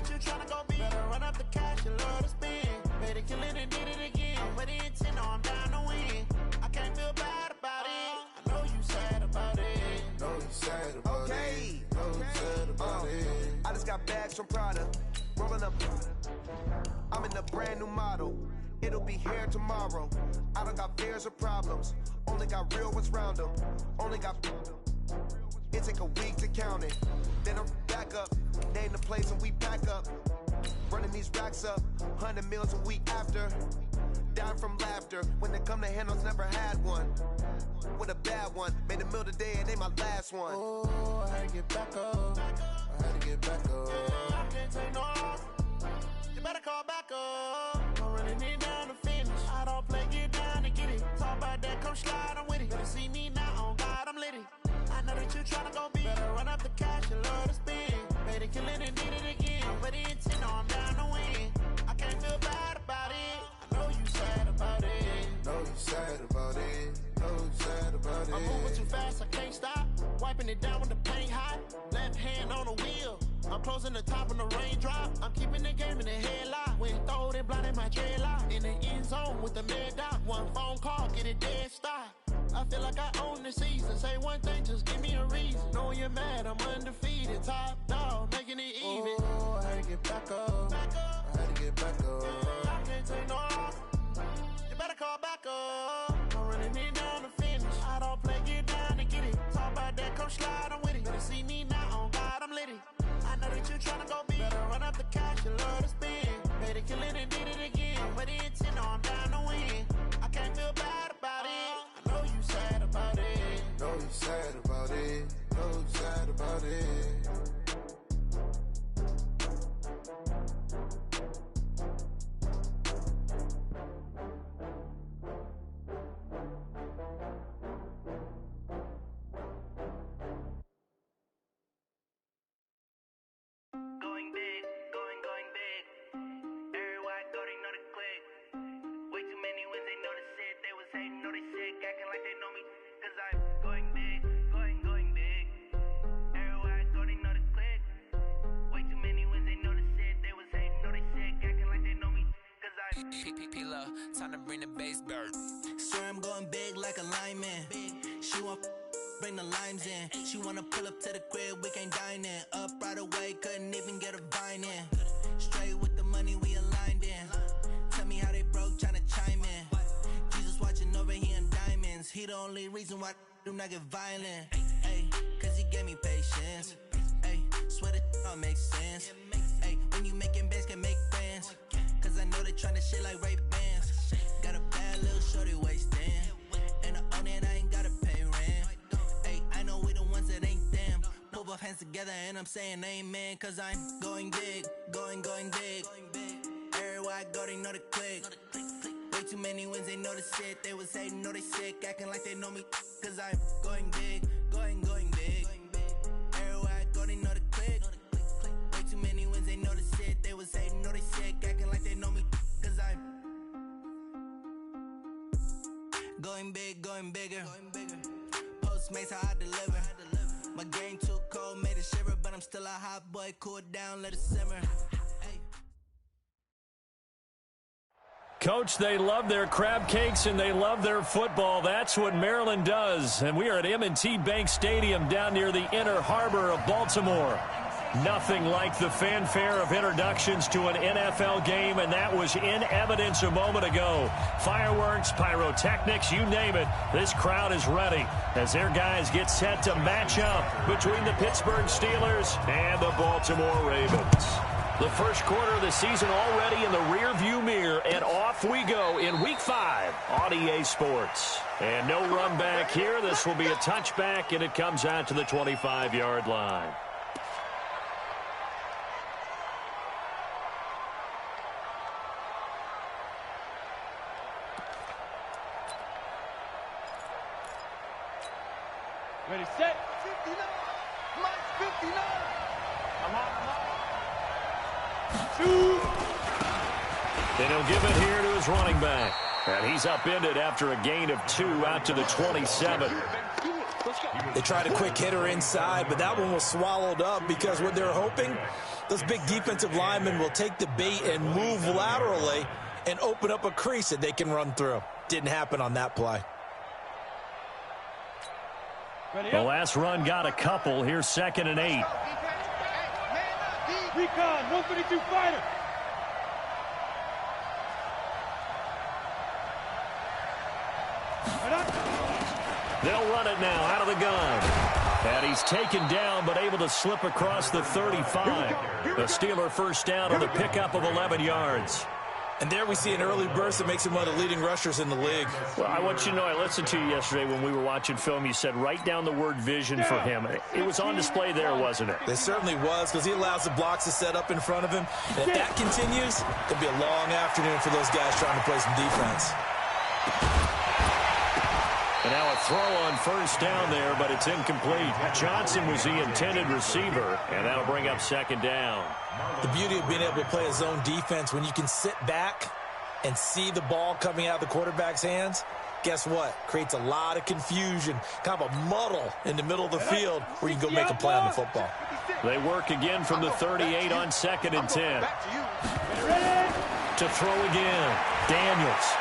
that you tryna go be. Better run up the cash, you love to spend. Better kill it and did it again. I'm with the intent, no, I'm down to win. I can't feel bad about it. I know you sad about it. Know you sad about it. Know you sad about it. I just got bags from Prada. Rolling up. I'm in a brand new model. It'll be here tomorrow. I don't got fears or problems. Only got real ones round them. Only got. It take a week to count it. Then I'm back up. Name the place and we pack up. Running these racks up. 100 meals a week after. Down from laughter. When they come to handles, never had one. With a bad one. Made a meal today and ain't my last one. Oh, I had to get back up. I had to get back up. I can't take no loss. You better call back up. I'm running it down to finish. I don't play, get down and get it. Talk about that, come slide, I'm with it. Better see me now, on God, I'm lit it. I know that you tryna go be. Better run up the cash, you love to spend. Better kill it and did it again. I'm with the intent, no, I'm down to win. I can't feel bad about it. I know you sad about it. Know you sad about it. Know you sad about it. I'm moving too fast, I can't stop. Wiping it down when the paint hot. Left hand on the wheel. I'm closing the top when the raindrop. I'm keeping the game in the headlock. When throwed and blinded my dreadlock. In the end zone with the mad dot. One phone call, get it dead stop. I feel like I own the season. Say one thing, just give me a reason. Knowing you're mad, I'm undefeated. Top dog, making it even. Oh, I had to get back up. I had to get back up. I can't take no loss. You better call back up. I'm running it down to finish. I don't play, get down and get it. Talk about that, come slide, I'm with it. Better see me now, on God, I'm lit it. I know that you tryna go be. Better run up the cash, you love to spend. Better kill it and did it again. I'm with the intent, no, I'm down to win. I can't feel bad about it. I know you sad about it. Know you sad about it. Know you sad about it. Going big, going big. Everywhere I go, they know the click. Way too many wins, they know the shit. They was hating, know they sick, acting like they know me. Cause I'm going big, going big. Everywhere I go, they know the click. Way too many wins, they know the shit. They was hating, know they sick, acting like they know me. Cause I'm P-P-P-Lo, time to bring the bass bird. Swear I'm going big like a lineman. She want bring the limes in. She wanna pull up to the crib, we can't dine in. Up right away, couldn't even get a vine in. Straight with the money, we aligned in. Tell me how they broke, tryna chime in. Jesus watching over here in diamonds. He the only reason why I do not get violent. Ay, cause he gave me patience. Ay, swear that all makes sense. Ay, when you making bands, can make friends. Cause I know they tryna shit like Ray-Bans. Got a bad little shorty wasting. And I own it, I ain't gotta pay rent. Ay, I know we the ones that ain't them. Put both hands together and I'm saying amen. Cause I'm going big, going big. Everywhere I go, they know the click. Way too many wins, they know the shit. They was hating, know they sick, acting like they know me. Cause I'm going big, going big. Everywhere I go, they know the click. Way too many wins, they know the shit. They was hating, know they sick, acting like they know me. Cause I'm going big, going bigger. Postmates how I deliver. My game too cold, made it shiver. But I'm still a hot boy, cool it down, let it simmer. Coach, they love their crab cakes and they love their football. That's what Maryland does. And we are at M&T Bank Stadium down near the inner harbor of Baltimore. Nothing like the fanfare of introductions to an NFL game, and that was in evidence a moment ago. Fireworks, pyrotechnics, you name it. This crowd is ready as their guys get set to match up between the Pittsburgh Steelers and the Baltimore Ravens. The first quarter of the season already in the rearview mirror, and off we go in Week 5 on EA Sports. And no run back here. This will be a touchback, and it comes out to the 25-yard line. Ready, set. 59. Mike, 59. I'm on. Shoot. And he'll give it here to his running back. And he's upended after a gain of 2 out to the 27. They tried a quick hitter inside, but that one was swallowed up because what they're hoping, those big defensive linemen will take the bait and move laterally and open up a crease that they can run through. Didn't happen on that play. The last run got a couple. Here's 2nd and 8. Recon, 132 fighter. They'll run it now out of the gun. And he's taken down but able to slip across the 35. The Steeler first down on the pickup of 11 yards. And there we see an early burst that makes him one of the leading rushers in the league. Well, I want you to know, I listened to you yesterday when we were watching film. You said write down the word vision for him. It was on display there, wasn't it? It certainly was, because he allows the blocks to set up in front of him. And if that continues, it'll be a long afternoon for those guys trying to play some defense. And now a throw on first down there, but it's incomplete. Johnson was the intended receiver, and that'll bring up 2nd down. The beauty of being able to play a zone defense, when you can sit back and see the ball coming out of the quarterback's hands, guess what? Creates a lot of confusion, kind of a muddle in the middle of the field where you can go make a play on the football. They work again from the 38 on 2nd and 10. To throw again. Daniels.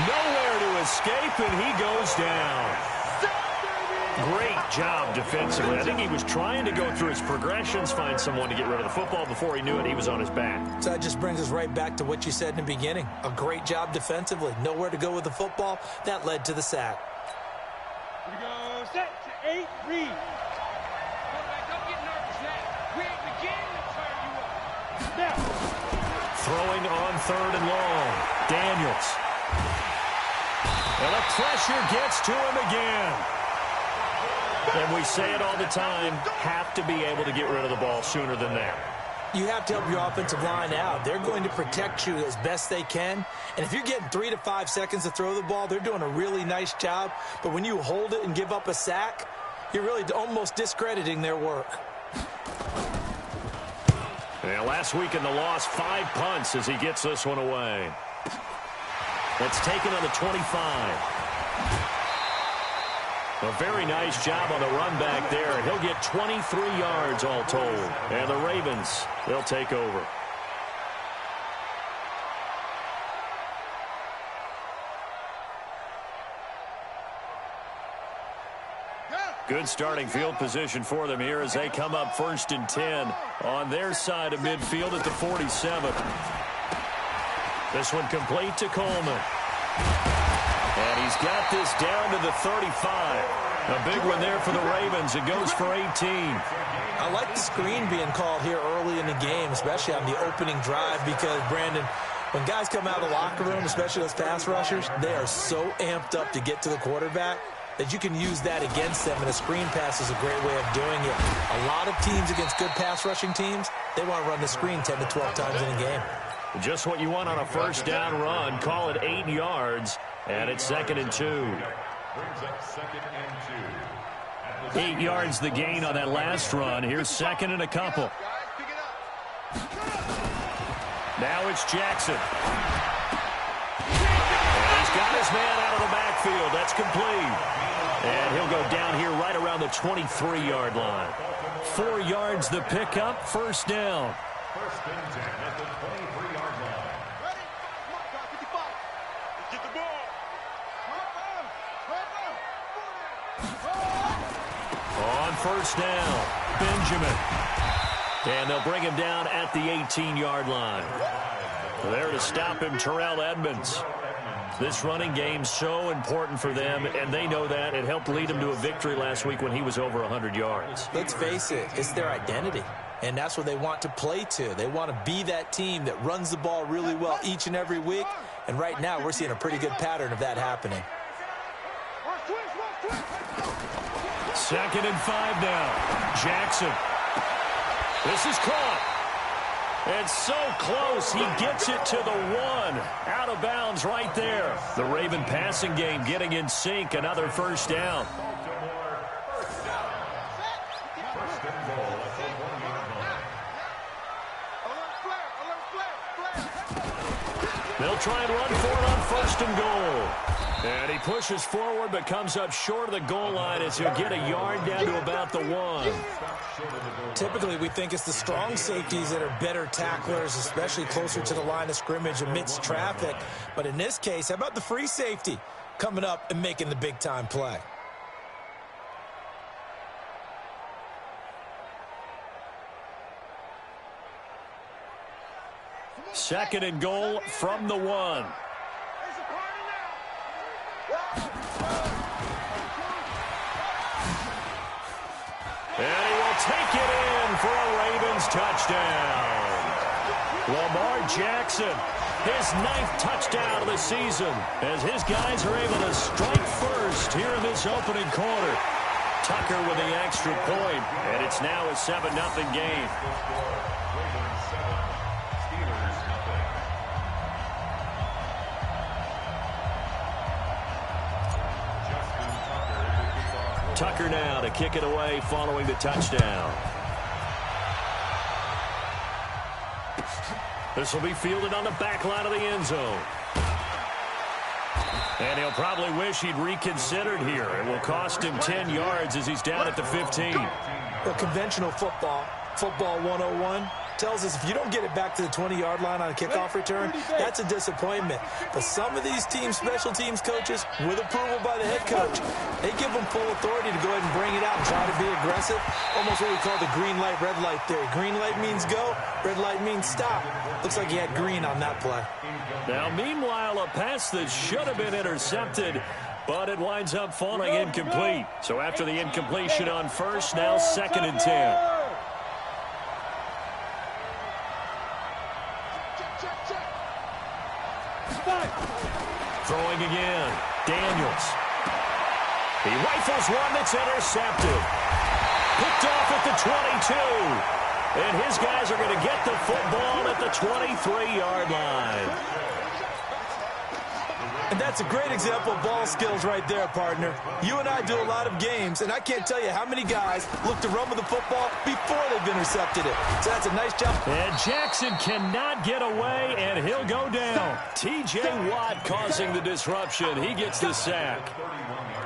Nowhere to escape, and he goes down. Great job defensively. I think he was trying to go through his progressions, find someone to get rid of the football. Before he knew it, he was on his back. So that just brings us right back to what you said in the beginning. A great job defensively. Nowhere to go with the football. That led to the sack. Here we go. Set to 8, read. Don't get nervous, Nat. We ain't beginning to turn you up. Now. Throwing on 3rd and long. Daniels. And the pressure gets to him again. And we say it all the time, have to be able to get rid of the ball sooner than that. You have to help your offensive line out. They're going to protect you as best they can. And if you're getting 3 to 5 seconds to throw the ball, they're doing a really nice job. But when you hold it and give up a sack, you're really almost discrediting their work. And last week in the loss, 5 punts as he gets this one away. That's taken on the 25. A very nice job on the run back there. He'll get 23 yards all told. And the Ravens, they'll take over. Good starting field position for them here as they come up 1st and 10 on their side of midfield at the 47. This one complete to Coleman. And he's got this down to the 35. A big one there for the Ravens. It goes for 18. I like the screen being called here early in the game, especially on the opening drive, because, Brandon, when guys come out of the locker room, especially those pass rushers, they are so amped up to get to the quarterback that you can use that against them, and a screen pass is a great way of doing it. A lot of teams against good pass rushing teams, they want to run the screen 10 to 12 times in a game. Just what you want on a first down run. Call it 8 yards, and it's 2nd and 2. 8 yards the gain on that last run. Here's 2nd and a couple. Now it's Jackson. And he's got his man out of the backfield. That's complete. And he'll go down here right around the 23-yard line. 4 yards the pickup, first down. First and 10 at the 23-yard line. Ready? Come on, 55. Let's get the ball. On first down, Benjamin. And they'll bring him down at the 18-yard line. There to stop him, Terrell Edmunds. This running game so important for them, and they know that. It helped lead them to a victory last week when he was over 100 yards. Let's face it, it's their identity. And that's what they want to play to. They want to be that team that runs the ball really well each and every week. And right now, we're seeing a pretty good pattern of that happening. 2nd and 5 now. Jackson. This is caught. It's so close. He gets it to the 1. Out of bounds right there. The Raven passing game getting in sync. Another first down. They'll try and run for it on 1st and goal. And he pushes forward but comes up short of the goal line as he'll get a yard down to about the 1. Typically, we think it's the strong safeties that are better tacklers, especially closer to the line of scrimmage amidst traffic. But in this case, how about the free safety coming up and making the big-time play? Second and goal from the 1. And he will take it in for a Ravens touchdown. Lamar Jackson, his 9th touchdown of the season, as his guys are able to strike first here in this opening quarter. Tucker with the extra point, and it's now a 7-0 game. Tucker now to kick it away following the touchdown. This will be fielded on the back line of the end zone. And he'll probably wish he'd reconsidered here. It will cost him 10 yards as he's down at the 15. Well, conventional football 101, tells us if you don't get it back to the 20-yard line on a kickoff return, that's a disappointment. But some of these teams, special teams coaches, with approval by the head coach, they give them full authority to go ahead and bring it out and try to be aggressive. Almost what we call the green light, red light theory. Green light means go, red light means stop. Looks like he had green on that play. Now, meanwhile, a pass that should have been intercepted, but it winds up falling incomplete. So after the incompletion on first, now 2nd and 10. Throwing again, Daniels. He rifles one that's intercepted. Picked off at the 22. And his guys are going to get the football at the 23-yard line. And that's a great example of ball skills right there, partner. You and I do a lot of games, and I can't tell you how many guys look to run with the football before they've intercepted it. So that's a nice job. And Jackson cannot get away, and he'll go down. T.J. Watt causing the disruption. He gets the sack.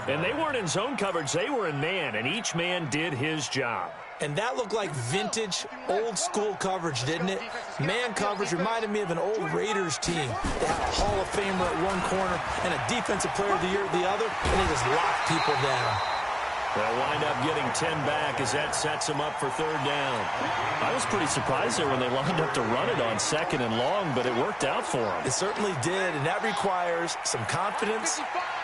And they weren't in zone coverage. They were in man, and each man did his job. And that looked like vintage, old-school coverage, didn't it? Man coverage reminded me of an old Raiders team. They had a Hall of Famer at one corner and a Defensive Player of the Year at the other, and they just locked people down. They'll wind up getting 10 back as that sets them up for 3rd down. I was pretty surprised there when they lined up to run it on 2nd and long, but it worked out for them. It certainly did, and that requires some confidence,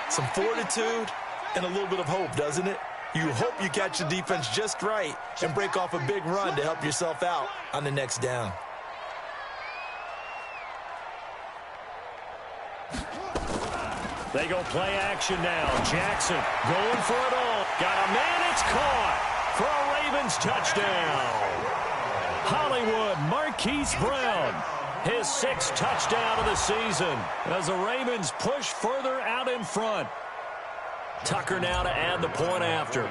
some fortitude, and a little bit of hope, doesn't it? You hope you catch the defense just right and break off a big run to help yourself out on the next down. They go play action now. Jackson going for it all. Got a man, it's caught for a Ravens touchdown. Hollywood Marquise Brown, his 6th touchdown of the season as the Ravens push further out in front. Tucker now to add the point after.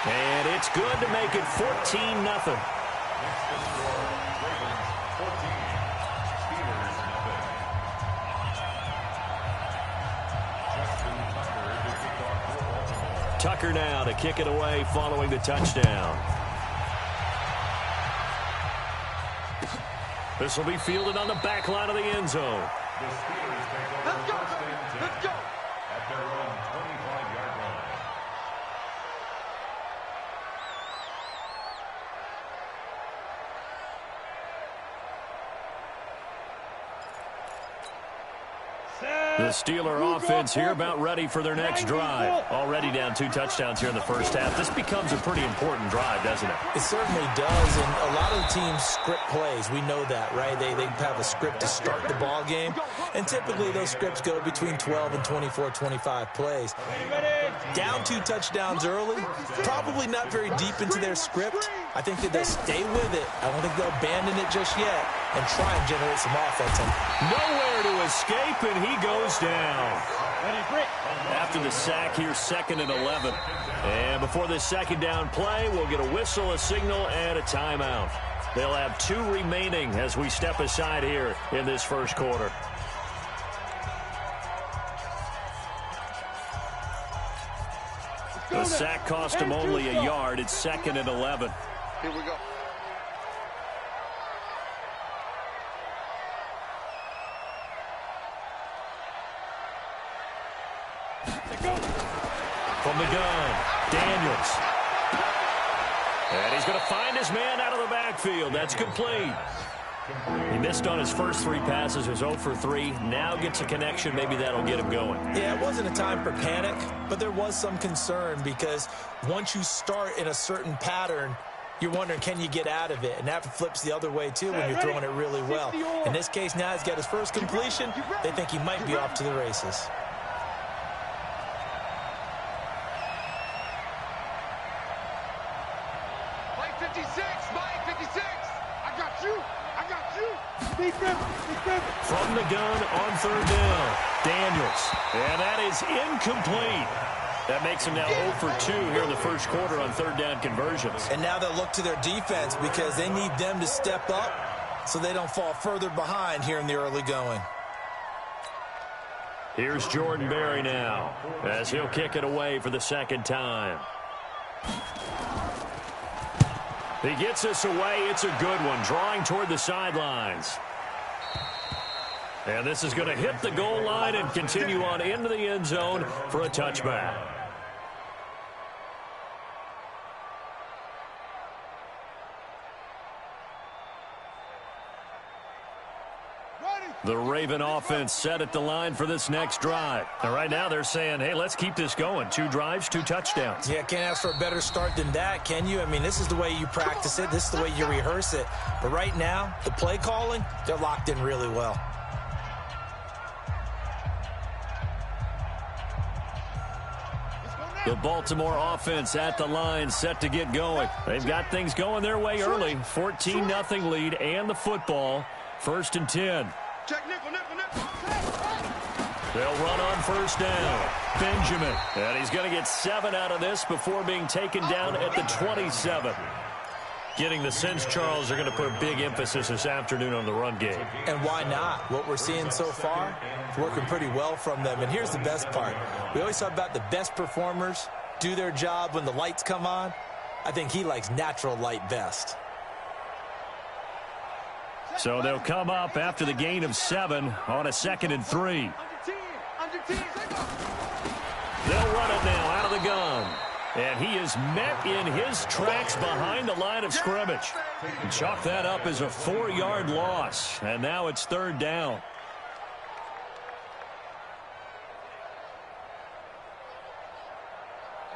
And it's good to make it 14-0. Tucker now to kick it away following the touchdown. This will be fielded on the back line of the end zone. Let's go! Let's go! At their own 25-yard line. The Steeler offense here about ready for their next drive. Already down 2 touchdowns here in the first half. This becomes a pretty important drive, doesn't it? It certainly does, and a lot of the teams script plays. We know that, right? They have a script to start the ball game, and typically those scripts go between 12 and 24, 25 plays. Down 2 touchdowns early, probably not very deep into their script. I think that they'll stay with it. I don't think they'll abandon it just yet and try and generate some offense. Nowhere to escape, and he goes down. After the sack here, 2nd and 11. And before this 2nd down play, we'll get a whistle, a signal, and a timeout. They'll have 2 remaining as we step aside here in this first quarter. The sack cost him only a yard. It's 2nd and 11. Here we go. From the gun, Daniels. And he's going to find his man out of the backfield. That's complete. He missed on his first 3 passes. He was 0 for 3. Now gets a connection. Maybe that'll get him going. Yeah, it wasn't a time for panic, but there was some concern because once you start in a certain pattern, you're wondering, can you get out of it? And that flips the other way, too, when you're throwing it really well. In this case, now he's got his first completion. They think he might be off to the races. Mike 56, Mike 56. I got you. I got you. From the gun on 3rd down, Daniels. And that is incomplete. That makes him now 0 for 2 here in the first quarter on 3rd down conversions. And now they'll look to their defense because they need them to step up so they don't fall further behind here in the early going. Here's Jordan Berry now as he'll kick it away for the 2nd time. He gets us away. It's a good one, drawing toward the sidelines. And this is going to hit the goal line and continue on into the end zone for a touchback. The Raven offense set at the line for this next drive. And right now they're saying, hey, let's keep this going. 2 drives, 2 touchdowns. Yeah, can't ask for a better start than that, can you? I mean, this is the way you practice it. This is the way you rehearse it. But right now, the play calling, they're locked in really well. The Baltimore offense at the line set to get going. They've got things going their way early. 14-0 lead and the football. 1st and 10. Check nickel. They'll run on 1st down. Benjamin. And he's going to get 7 out of this before being taken down at the 27. Getting the sense, Charles, they're going to put a big emphasis this afternoon on the run game. And why not? What we're seeing so far is working pretty well from them. And here's the best part. We always talk about the best performers do their job when the lights come on. I think he likes natural light best. So they'll come up after the gain of 7 on a 2nd and 3. They'll run it now out of the gun. And he is met in his tracks behind the line of scrimmage. And chalk that up as a 4-yard loss. And now it's 3rd down.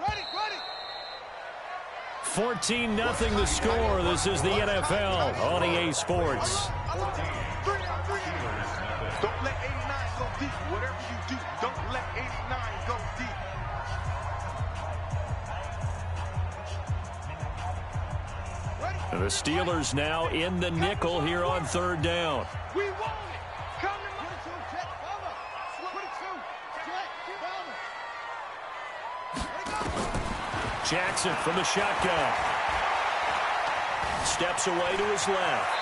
Ready. 14-0 the score. This is the NFL on EA Sports. Don't let 89 go deep. Whatever you do, don't let 89 go deep. And the Steelers now in the nickel here on 3rd down. We want it. Come to Jackson from the shotgun. Steps away to his left.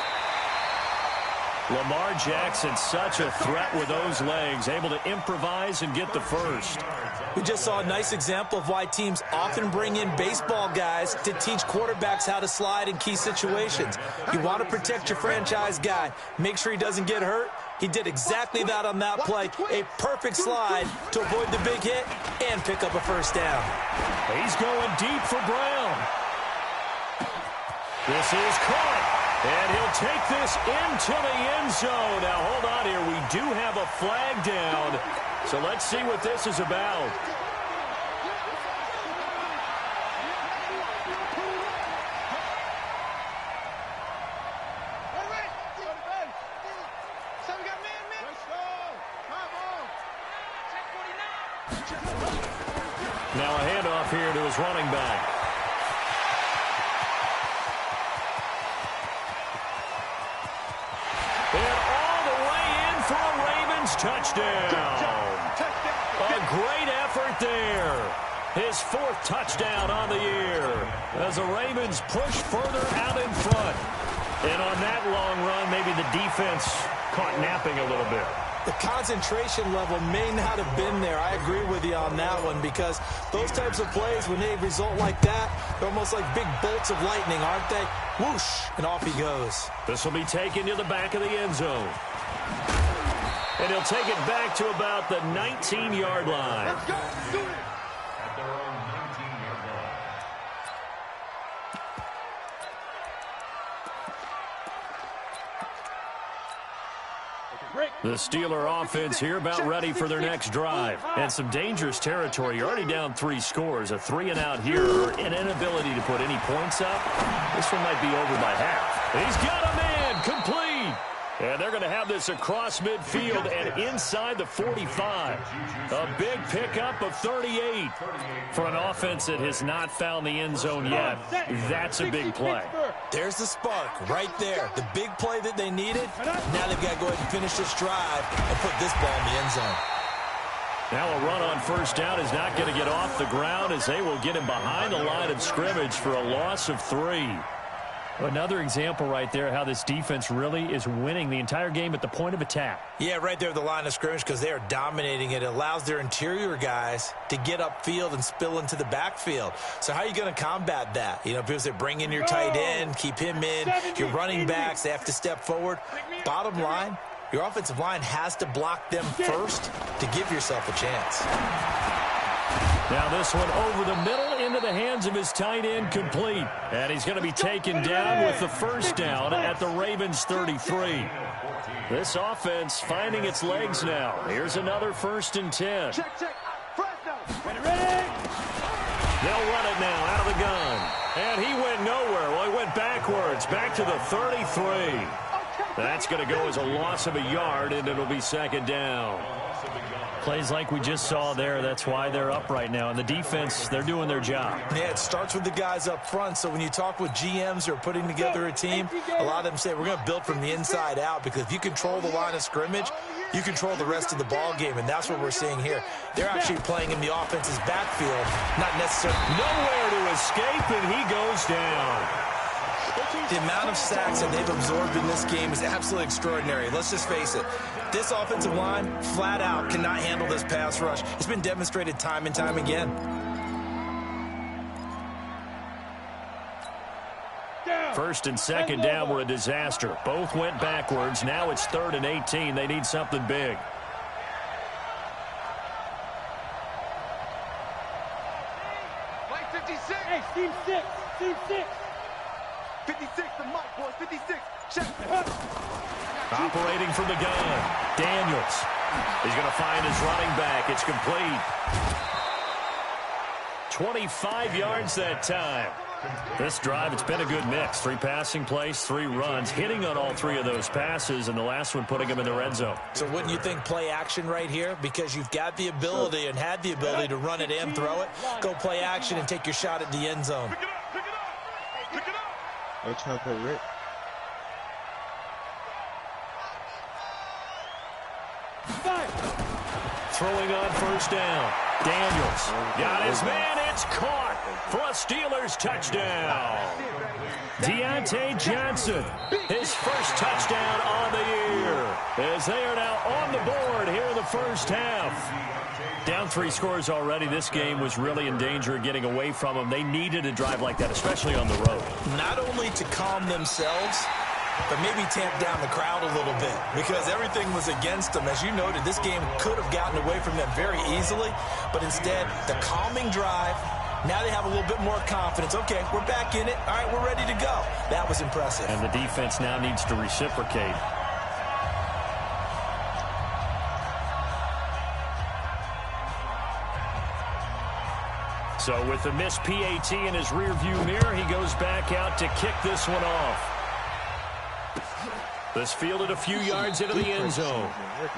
Lamar Jackson, such a threat with those legs, able to improvise and get the first. We just saw a nice example of why teams often bring in baseball guys to teach quarterbacks how to slide in key situations. You want to protect your franchise guy. Make sure he doesn't get hurt. He did exactly that on that play. A perfect slide to avoid the big hit and pick up a first down. He's going deep for Brown. This is caught. And he'll take this into the end zone. Now, hold on here. We do have a flag down. So let's see what this is about. Now a handoff here to his running back. And all the way in for a Ravens touchdown. A great effort there. His 4th touchdown on the year as the Ravens push further out in front. And on that long run, maybe the defense caught napping a little bit. The concentration level may not have been there. I agree with you on that one, because those types of plays, when they result like that, they're almost like big bolts of lightning, aren't they? Whoosh, and off he goes. This will be taken to the back of the end zone. And he'll take it back to about the 19-yard line. Let's go. Do it. At their own 19-yard line. The Steeler offense here about ready for their next drive. And some dangerous territory. You're already down 3 scores. A 3-and-out here, or an inability to put any points up. This one might be over by half. He's got a man complete. And they're going to have this across midfield and inside the 45. A big pickup of 38 for an offense that has not found the end zone yet. That's a big play. There's the spark right there. The big play that they needed. Now they've got to go ahead and finish this drive and put this ball in the end zone. Now a run on first down is not going to get off the ground, as they will get him behind the line of scrimmage for a loss of 3. Another example right there how this defense really is winning the entire game at the point of attack. Yeah, right there at the line of scrimmage, because they are dominating it. It allows their interior guys to get upfield and spill into the backfield. So how are you going to combat that? You know, people say bring in your tight end, keep him in. Your running backs, they have to step forward. Bottom line, your offensive line has to block them first to give yourself a chance. Now this one over the middle into the hands of his tight end, complete. And he's going to be taken down with the first down at the Ravens 33. This offense finding its legs now. Here's another 1st and 10. Check. Ready. They'll run it now out of the gun. And he went nowhere. Well, he went backwards, back to the 33. That's going to go as a loss of a yard, and it'll be 2nd down. Plays like we just saw there, that's why they're up right now. And the defense, they're doing their job. Yeah, it starts with the guys up front. So when you talk with GMs who are putting together a team, a lot of them say we're going to build from the inside out, because if you control the line of scrimmage, you control the rest of the ball game, and that's what we're seeing here. They're actually playing in the offense's backfield, not necessarily. Nowhere to escape, and he goes down. The amount of sacks that they've absorbed in this game is absolutely extraordinary. Let's just face it. This offensive line, flat out, cannot handle this pass rush. It's been demonstrated time and time again. First and second down were a disaster. Both went backwards. Now it's 3rd and 18. They need something big. Play 56. Hey, Team 6. Team 6. 56 to Mike, boys. 56. Check. Operating from the gun, Daniels. He's going to find his running back. It's complete. 25 yards that time. This drive, it's been a good mix. 3 passing plays, 3 runs, hitting on all 3 of those passes, and the last one putting him in the red zone. So wouldn't you think play action right here? Because you've got the ability and had the ability to run it and throw it. Go play action and take your shot at the end zone. Pick it up. They're trying to put Rick. Throwing on first down. Daniels got his man. It's caught for a Steelers touchdown. Deontay Johnson, his first touchdown on the year, as they are now on the board here in the first half. Down 3 scores already. This game was really in danger of getting away from them. They needed a drive like that, especially on the road. Not only to calm themselves, but maybe tamp down the crowd a little bit, because everything was against them. As you noted, this game could have gotten away from them very easily, but instead, the calming drive, now they have a little bit more confidence. Okay, we're back in it. All right, we're ready to go. That was impressive. And the defense now needs to reciprocate. So with the missed PAT in his rearview mirror, he goes back out to kick this one off. This fielded a few yards into the end zone.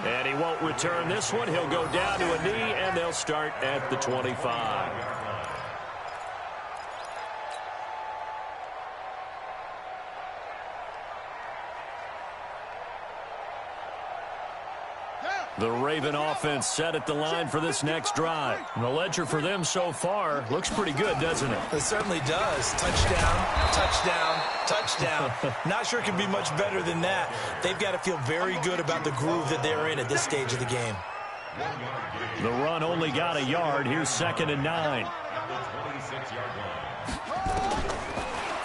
And he won't return this one. He'll go down to a knee, and they'll start at the 25. The Raven offense set at the line for this next drive. And the ledger for them so far looks pretty good, doesn't it? It certainly does. Touchdown, touchdown, touchdown. Not sure it can be much better than that. They've got to feel very good about the groove that they're in at this stage of the game. The run only got a yard. Here's 2nd and 9.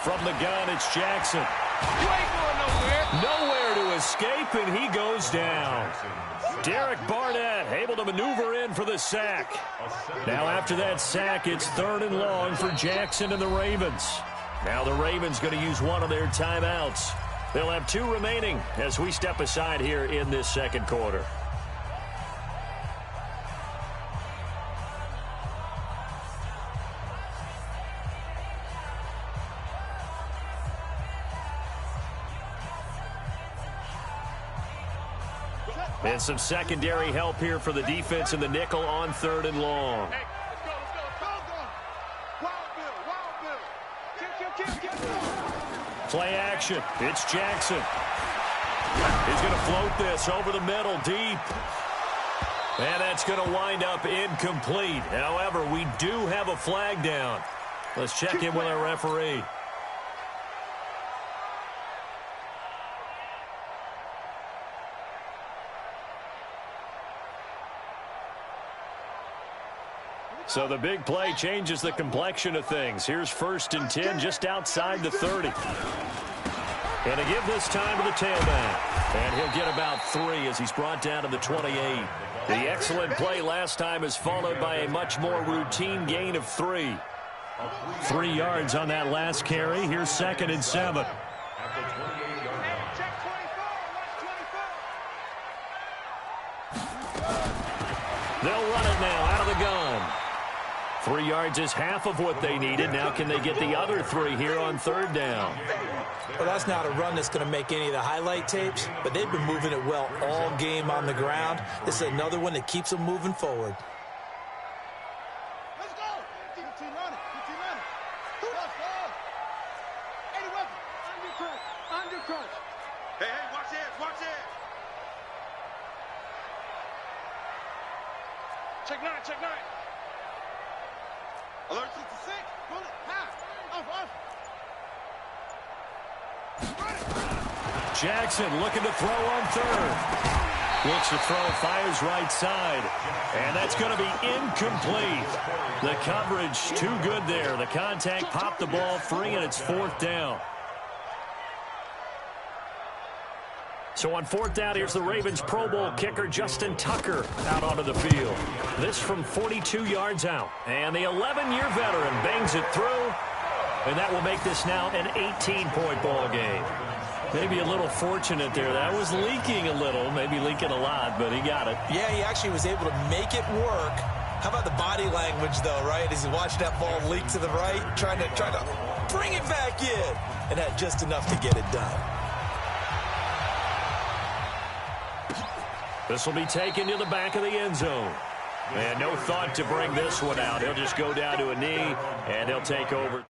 From the gun, it's Jackson. You ain't going nowhere. Nowhere to escape, and he goes down. Derek Barnett able to maneuver in for the sack. Now after that sack, it's 3rd and long for Jackson and the Ravens. Now the Ravens going to use one of their timeouts. They'll have 2 remaining as we step aside here in this second quarter. And some secondary help here for the defense in the nickel on 3rd and long. Hey, let's go. Wild Bill. Play action. It's Jackson. He's going to float this over the middle deep. And that's going to wind up incomplete. However, we do have a flag down. Let's check in with our referee. So the big play changes the complexion of things. Here's 1st and 10 just outside the 30. And to give this time to the tailback. And he'll get about 3 as he's brought down to the 28. The excellent play last time is followed by a much more routine gain of 3. 3 yards on that last carry. Here's 2nd and 7. They'll run it now out of the gun. 3 yards is half of what they needed. Now can they get the other 3 here on 3rd down? Well, that's not a run that's going to make any of the highlight tapes, but they've been moving it well all game on the ground. This is another one that keeps them moving forward. Let's go. Keep running. Let's go. Eddie Weapon. Under crunch. Hey, watch it. Check 9. Alert 66. Bullet. Pass. Off. Jackson looking to throw on 3rd. Looks to throw, fires right side. And that's going to be incomplete. The coverage too good there. The contact popped the ball free, and it's 4th down. So on 4th down, here's the Ravens Pro Bowl kicker Justin Tucker out onto the field. This from 42 yards out. And the 11-year veteran bangs it through. And that will make this now an 18-point ball game. Maybe a little fortunate there. That was leaking a little, maybe leaking a lot, but he got it. Yeah, he actually was able to make it work. How about the body language, though, right? As he watched that ball leak to the right, trying to bring it back in, and had just enough to get it done. This will be taken to the back of the end zone. And no thought to bring this one out. He'll just go down to a knee, and he'll take over.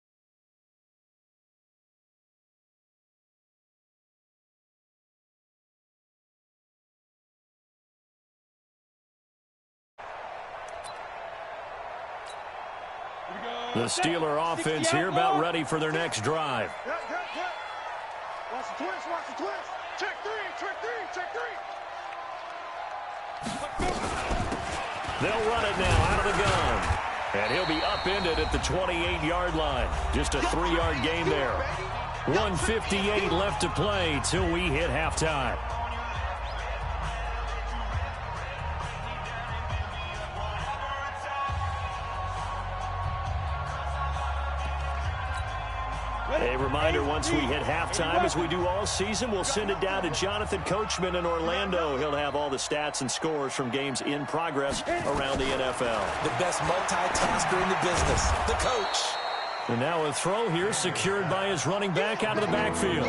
The Steeler offense here about ready for their next drive. Watch the twist. Check three. They'll run it now out of the gun. And he'll be upended at the 28-yard line. Just a 3-yard gain there. 1:58 left to play till we hit halftime. A reminder, once we hit halftime, as we do all season, we'll send it down to Jonathan Coachman in Orlando. He'll have all the stats and scores from games in progress around the NFL. The best multitasker in the business, the coach. And now a throw here secured by his running back out of the backfield.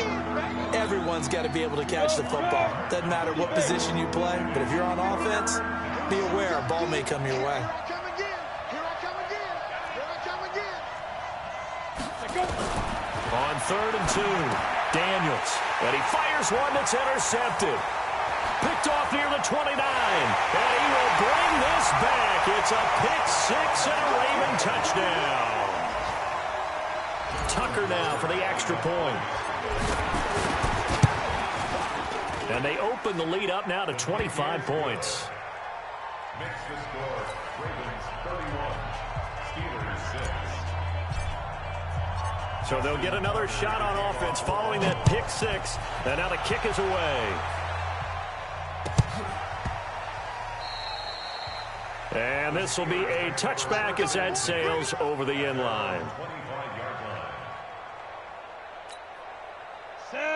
Everyone's got to be able to catch the football. Doesn't matter what position you play, but if you're on offense, be aware a ball may come your way. On 3rd and 2, Daniels. And he fires one that's intercepted. picked off near the 29. And he will bring this back. It's a pick six and a Raven touchdown. Tucker now for the extra point. And they open the lead up now to 25 points. Makes the score, Ravens 31, Steelers 6. So they'll get another shot on offense following that pick six. And now the kick is away. And this will be a touchback as that sails over the end line.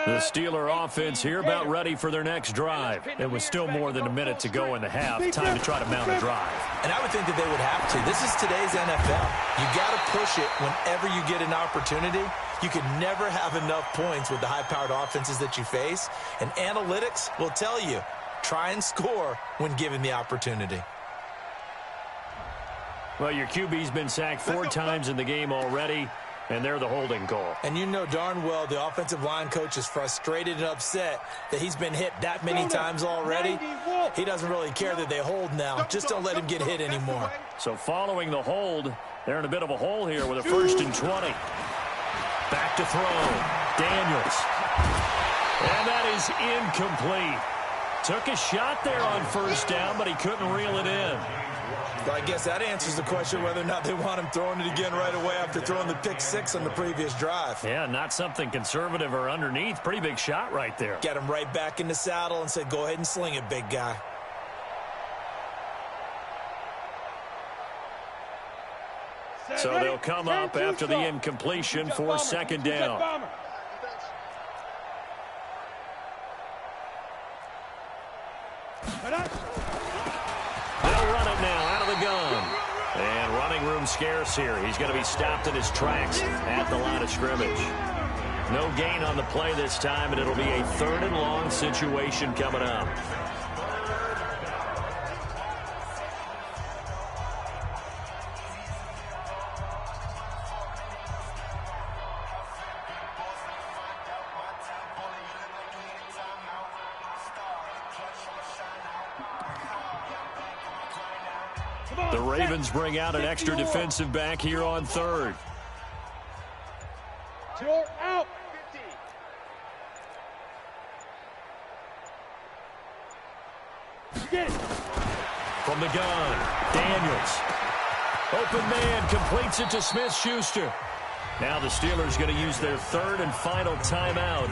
The Steeler offense here about ready for their next drive. It was still more than a minute to go in the half. Time to try to mount a drive. And I would think that they would have to. This is today's NFL. You got to push it whenever you get an opportunity. You can never have enough points with the high-powered offenses that you face. And analytics will tell you, try and score when given the opportunity. Well, your QB's been sacked 4 times in the game already, and they're the holding call. And you know darn well the offensive line coach is frustrated and upset that he's been hit that many times already. He doesn't really care that they hold now. Just don't let him get hit anymore. So following the hold, they're in a bit of a hole here with a 1st and 20. Back to throw. Daniels. And that is incomplete. Took a shot there on 1st down, but he couldn't reel it in. Well, I guess that answers the question whether or not they want him throwing it again right away after throwing the pick six on the previous drive. Yeah, not something conservative or underneath. Pretty big shot right there. Get him right back in the saddle and said, go ahead and sling it, big guy. So they'll come up after the incompletion for 2nd down. They'll run it now out of the gun. And running room scarce here. He's going to be stopped in his tracks at the line of scrimmage. No gain on the play this time, and it'll be a 3rd and long situation coming up. The Ravens bring out an extra defensive back here on 3rd. You're out. From the gun, Daniels. Open man, completes it to Smith-Schuster. Now the Steelers going to use their 3rd and final timeout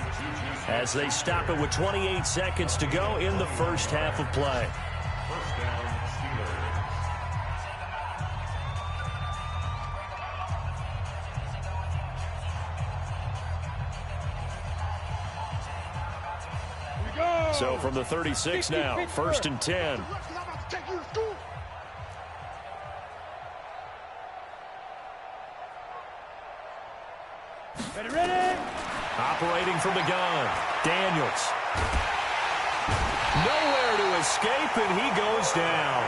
as they stop it with 28 seconds to go in the first half of play. First down, Steelers. So from the 36 now, 1st and 10. Ready? Operating from the gun, Daniels. Nowhere to escape, and he goes down.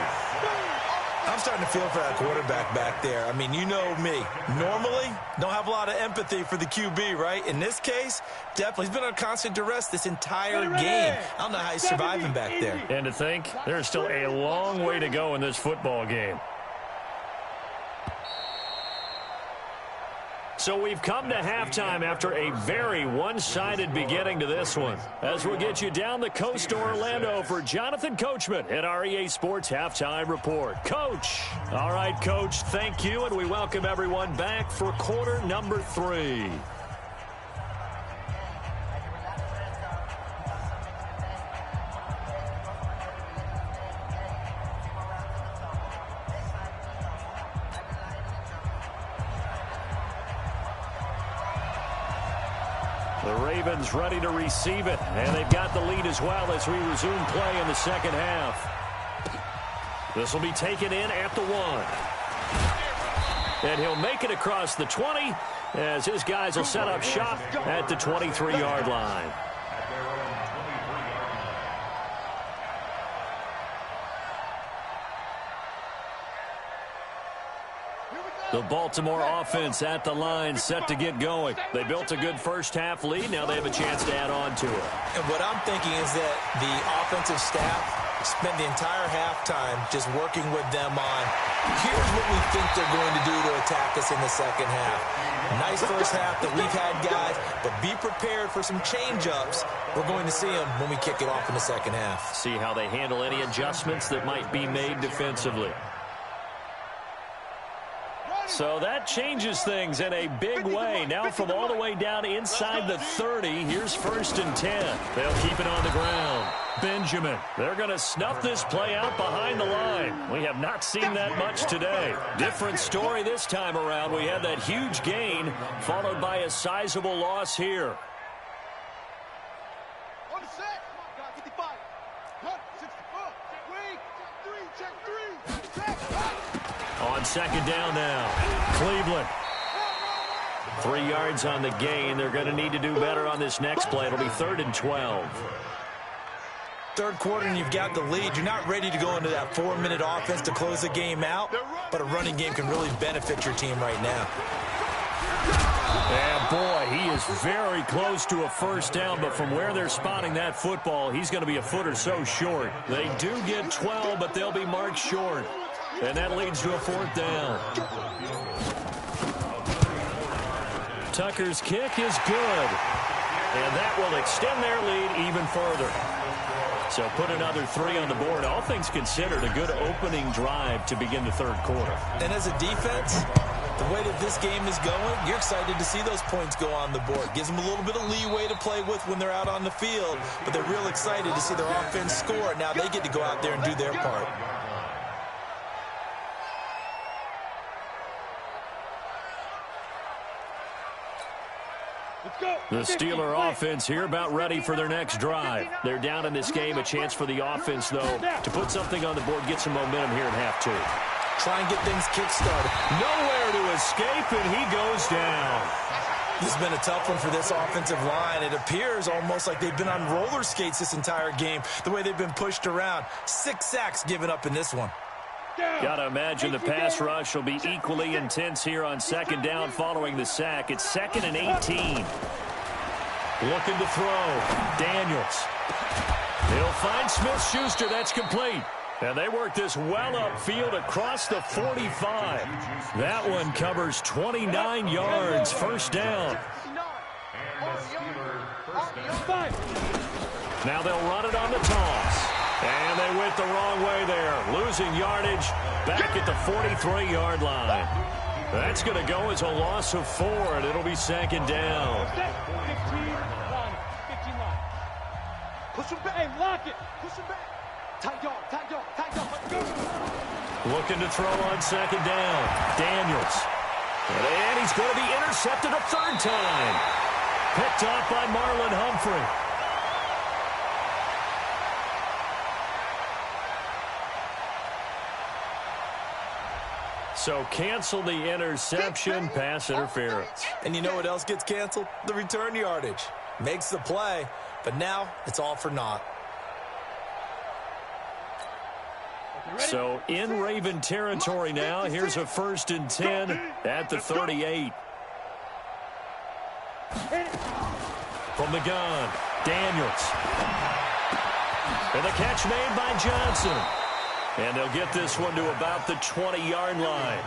I'm starting to feel for that quarterback back there. I mean, you know me. Normally, don't have a lot of empathy for the QB, right? In this case, definitely. He's been on constant duress this entire game. I don't know how he's surviving back there. And to think, there's still a long way to go in this football game. So we've come to halftime after a very one-sided beginning to this one. As we'll get you down the coast to Orlando for Jonathan Coachman at our EA Sports Halftime Report. Coach. All right, Coach, thank you, and we welcome everyone back for quarter number 3. The Ravens ready to receive it, and they've got the lead as well as we resume play in the second half. This will be taken in at the 1. And he'll make it across the 20 as his guys will set up shop at the 23-yard line. Here we go. The Baltimore offense at the line, set to get going. They built a good first-half lead. Now they have a chance to add on to it. And what I'm thinking is that the offensive staff spent the entire halftime just working with them on, here's what we think they're going to do to attack us in the second half. Nice first half that we've had, guys, but be prepared for some change-ups. We're going to see them when we kick it off in the second half. See how they handle any adjustments that might be made defensively. So that changes things in a big way. Now from all the way down inside the 30, here's 1st and 10. They'll keep it on the ground. Benjamin, they're going to snuff this play out behind the line. We have not seen that much today. Different story this time around. We had that huge gain followed by a sizable loss here. On the set. Come on, 55. 164. Check three. Check three. On second down now, Cleveland. 3 yards on the gain. They're going to need to do better on this next play. It'll be 3rd and 12. Third quarter and you've got the lead. You're not ready to go into that 4-minute offense to close the game out, but a running game can really benefit your team right now. And boy, he is very close to a first down, but from where they're spotting that football, he's going to be a foot or so short. They do get 12, but they'll be marked short. And that leads to a 4th down. Tucker's kick is good. And that will extend their lead even further. So put another 3 on the board. All things considered, a good opening drive to begin the third quarter. And as a defense, the way that this game is going, you're excited to see those points go on the board. Gives them a little bit of leeway to play with when they're out on the field, but they're real excited to see their offense score. Now they get to go out there and do their part. The Steeler offense here about ready for their next drive. They're down in this game. A chance for the offense, though, to put something on the board, get some momentum here in half 2. Try and get things kick-started. Nowhere to escape, and he goes down. This has been a tough one for this offensive line. It appears almost like they've been on roller skates this entire game, the way they've been pushed around. 6 sacks given up in this one. Got to imagine the pass rush will be equally intense here on second down following the sack. It's 2nd and 18. Looking to throw. Daniels. He'll find Smith-Schuster. That's complete. And they work this well upfield across the 45. That one covers 29 yards. First down. Now they'll run it on the toss. And they went the wrong way there. Losing yardage back at the 43-yard line. That's going to go as a loss of 4, and it'll be 2nd down. 15 line. Push him back. Hey, lock it. Push him back. Tight yard. Looking to throw on 2nd down. Daniels. And he's going to be intercepted a 3rd time. Picked off by Marlon Humphrey. So cancel the interception, pass interference. And you know what else gets canceled? The return yardage. Makes the play, but now it's all for naught. So in Raven territory now. Here's a 1st and 10 at the 38. From the gun, Daniels. And the catch made by Johnson. And they'll get this one to about the 20-yard line.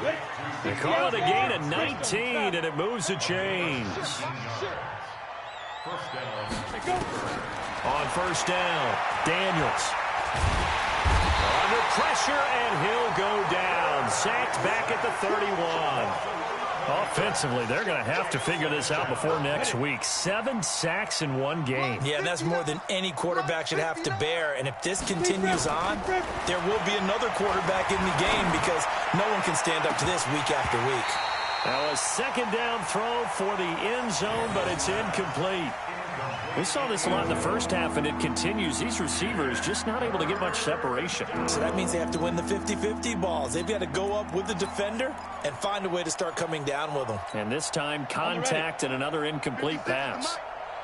They call it a gain of 19, and it moves the chains. On 1st down, Daniels. Under pressure, and he'll go down. Sacked back at the 31. Offensively, they're going to have to figure this out before next week. 7 sacks in one game. Yeah, and that's more than any quarterback should have to bear. And if this continues on, there will be another quarterback in the game because no one can stand up to this week after week. Now a 2nd down throw for the end zone, but it's incomplete. We saw this a lot in the first half, and it continues. These receivers just not able to get much separation. So that means they have to win the 50-50 balls. They've got to go up with the defender and find a way to start coming down with them. And this time, contact and another incomplete pass.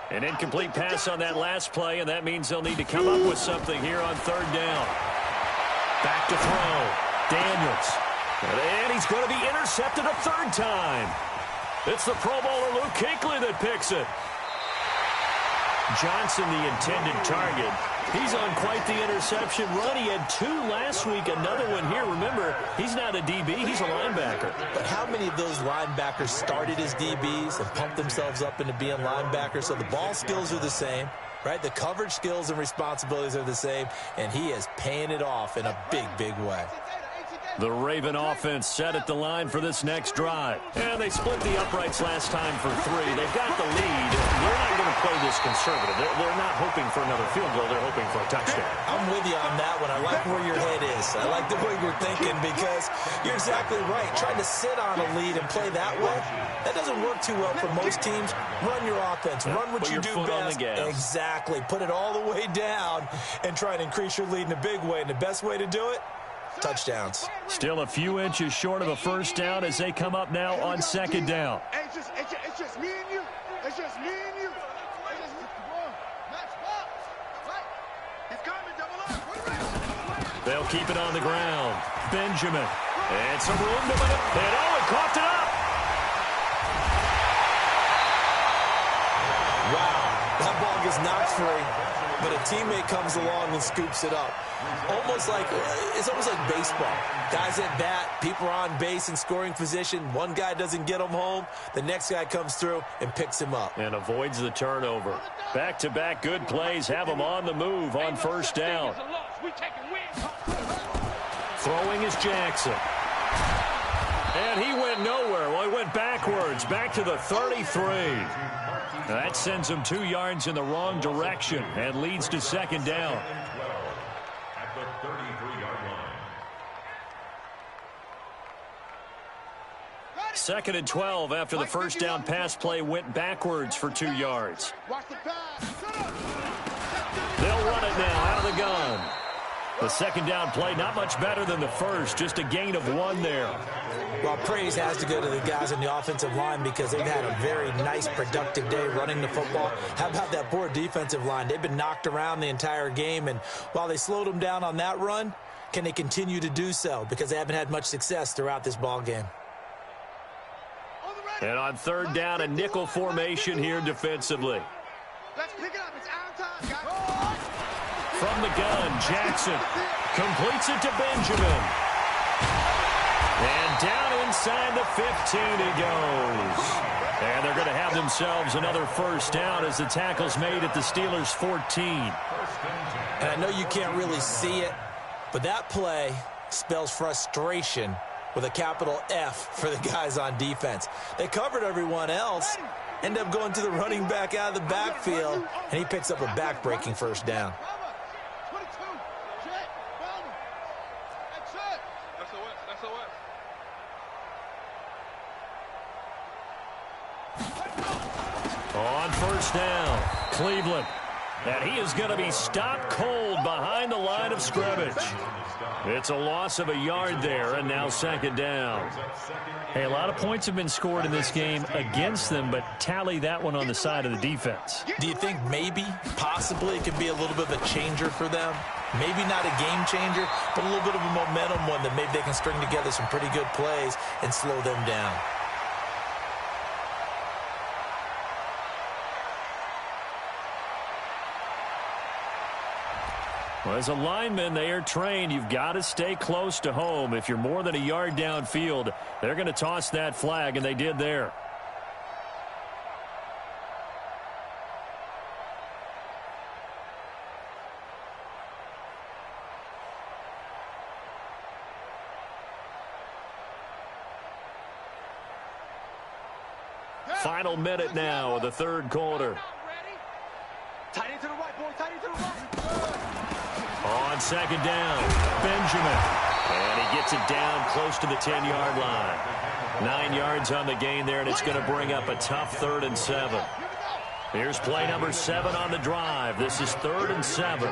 An incomplete pass on that last play, and that means they'll need to come up with something here on 3rd down. Back to throw. Daniels. And he's going to be intercepted a third time. It's the Pro Bowler Luke Kuechly that picks it. Johnson, the intended target. He's on quite the interception run. He had 2 last week, another one here. Remember, he's not a DB, he's a linebacker. But how many of those linebackers started as DBs and pumped themselves up into being linebackers? So the ball skills are the same, right? The coverage skills and responsibilities are the same, and he is paying it off in a big, big way. The Raven offense set at the line for this next drive. And they split the uprights last time for 3. They've got the lead. They're not going to play this conservative. They're not hoping for another field goal. They're hoping for a touchdown. I'm with you on that one. I like where your head is. I like the way you're thinking because you're exactly right. Trying to sit on a lead and play that way, that doesn't work too well for most teams. Run your offense. Run what you do best. Exactly. Put it all the way down and try and increase your lead in a big way. And the best way to do it, touchdowns. Still a few inches short of a first down as they come up now on second down. It's just me and you. It's just me and you. They'll keep it on the ground. Benjamin. And some room to win it. And oh, it coughed it up. Wow. That ball gets knocked free, but a teammate comes along and scoops it up. It's almost like baseball. Guys at bat, people are on base in scoring position. One guy doesn't get him home. The next guy comes through and picks him up. And avoids the turnover. Back-to-back good plays have him on the move on first down. Throwing is Jackson. And he went nowhere. Well, he went backwards, back to the 33. That sends him 2 yards in the wrong direction and leads to second down. At the 33-yard line. Second and 12 after the first down pass play went backwards for 2 yards. They'll run it now out of the gun. The second down play not much better than the first, just a gain of 1 there. Well, praise has to go to the guys on the offensive line because they've had a very nice, productive day running the football. How about that poor defensive line? They've been knocked around the entire game, and while they slowed them down on that run, can they continue to do so? Because they haven't had much success throughout this ball game. And on third down, a nickel formation here defensively. Let's pick it up. It's our time, guys. From the gun, Jackson completes it to Benjamin. And down inside the 15 he goes. And they're going to have themselves another first down as the tackle's made at the Steelers' 14. And I know you can't really see it, but that play spells frustration with a capital F for the guys on defense. They covered everyone else, end up going to the running back out of the backfield, and he picks up a back-breaking first down. On first down, Cleveland. And he is going to be stopped cold behind the line of scrimmage. It's a loss of a yard there, and now second down. Hey, a lot of points have been scored in this game against them, but tally that one on the side of the defense. Do you think maybe, possibly, it could be a little bit of a changer for them? Maybe not a game changer, but a little bit of a momentum one that maybe they can string together some pretty good plays and slow them down. Well, as a lineman, they are trained. You've got to stay close to home. If you're more than a yard downfield, they're going to toss that flag, and they did there. Final minute now of the third quarter. Tight end to the right, boy. Tight end to the right. On second down, Benjamin. And he gets it down close to the 10-yard line. 9 yards on the gain there, and it's going to bring up a tough 3rd and 7. Here's play number 7 on the drive. This is 3rd and 7.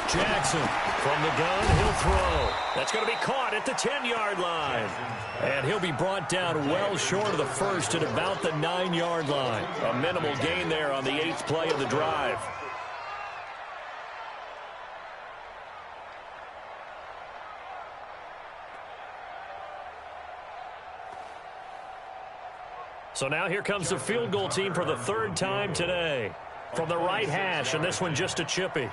Jackson from the gun, he'll throw. That's going to be caught at the 10-yard line. And he'll be brought down well short of the first at about the 9-yard line. A minimal gain there on the 8th play of the drive. So now here comes the field goal team for the third time today. From the right hash, and this one just a chippy.